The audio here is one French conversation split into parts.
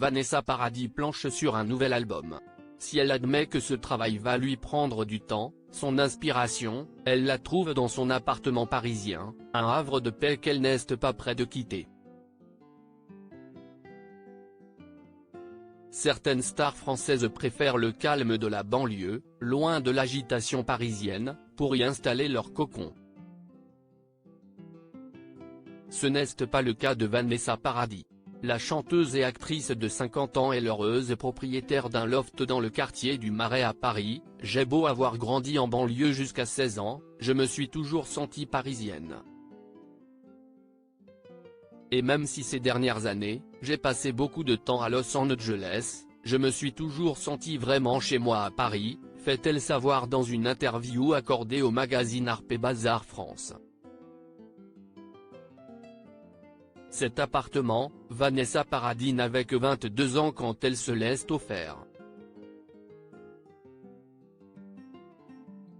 Vanessa Paradis planche sur un nouvel album. Si elle admet que ce travail va lui prendre du temps, son inspiration, elle la trouve dans son appartement parisien, un havre de paix qu'elle n'est pas près de quitter. Certaines stars françaises préfèrent le calme de la banlieue, loin de l'agitation parisienne, pour y installer leur cocon. Ce n'est pas le cas de Vanessa Paradis. La chanteuse et actrice de 50 ans est l'heureuse propriétaire d'un loft dans le quartier du Marais à Paris. « J'ai beau avoir grandi en banlieue jusqu'à 16 ans, je me suis toujours sentie parisienne. Et même si ces dernières années, j'ai passé beaucoup de temps à Los Angeles, je me suis toujours sentie vraiment chez moi à Paris », fait-elle savoir dans une interview accordée au magazine Harper's Bazaar France. Cet appartement, Vanessa Paradis n'avait que 22 ans quand elle se laisse offert.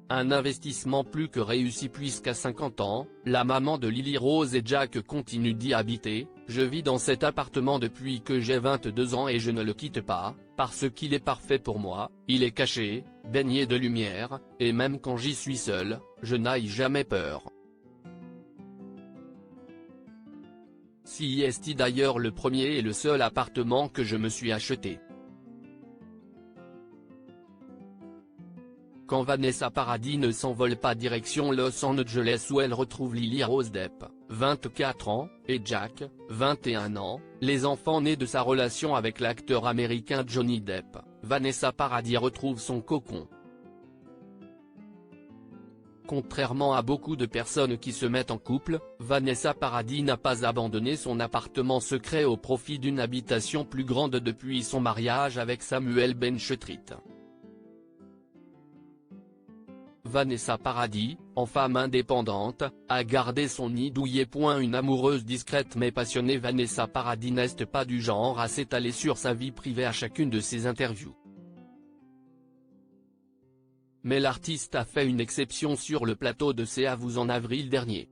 Un investissement plus que réussi puisqu'à 50 ans, la maman de Lily Rose et Jack continue d'y habiter. « Je vis dans cet appartement depuis que j'ai 22 ans et je ne le quitte pas, parce qu'il est parfait pour moi, il est caché, baigné de lumière, et même quand j'y suis seule, je n'ai jamais peur. » C'est d'ailleurs le premier et le seul appartement que je me suis acheté. Quand Vanessa Paradis ne s'envole pas direction Los Angeles où elle retrouve Lily Rose Depp, 24 ans, et Jack, 21 ans, les enfants nés de sa relation avec l'acteur américain Johnny Depp, Vanessa Paradis retrouve son cocon. Contrairement à beaucoup de personnes qui se mettent en couple, Vanessa Paradis n'a pas abandonné son appartement secret au profit d'une habitation plus grande depuis son mariage avec Samuel Benchetrit. Vanessa Paradis, en femme indépendante, a gardé son nid douillet. Une amoureuse discrète mais passionnée, Vanessa Paradis n'est pas du genre à s'étaler sur sa vie privée à chacune de ses interviews. Mais l'artiste a fait une exception sur le plateau de C'est vous en avril dernier.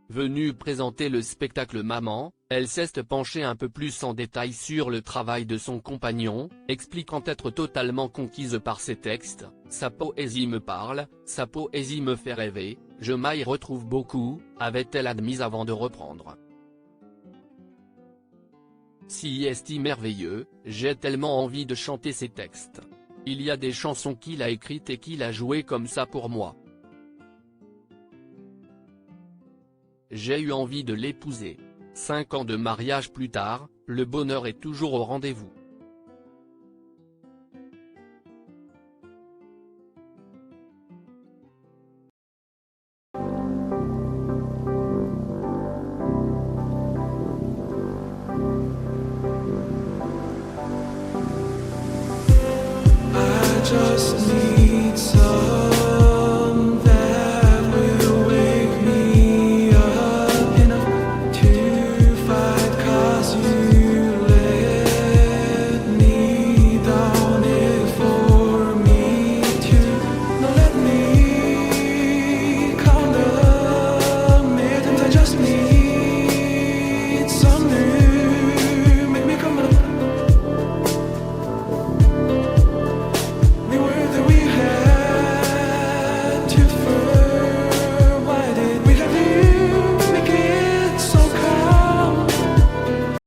Venue présenter le spectacle Maman, elle s'est penchée un peu plus en détail sur le travail de son compagnon, expliquant être totalement conquise par ses textes. « Sa poésie me parle, sa poésie me fait rêver, je m'y retrouve beaucoup », avait-elle admis avant de reprendre. « C'est merveilleux, j'ai tellement envie de chanter ces textes. Il y a des chansons qu'il a écrites et qu'il a jouées comme ça pour moi. J'ai eu envie de l'épouser. 5 ans de mariage plus tard, le bonheur est toujours au rendez-vous. » Just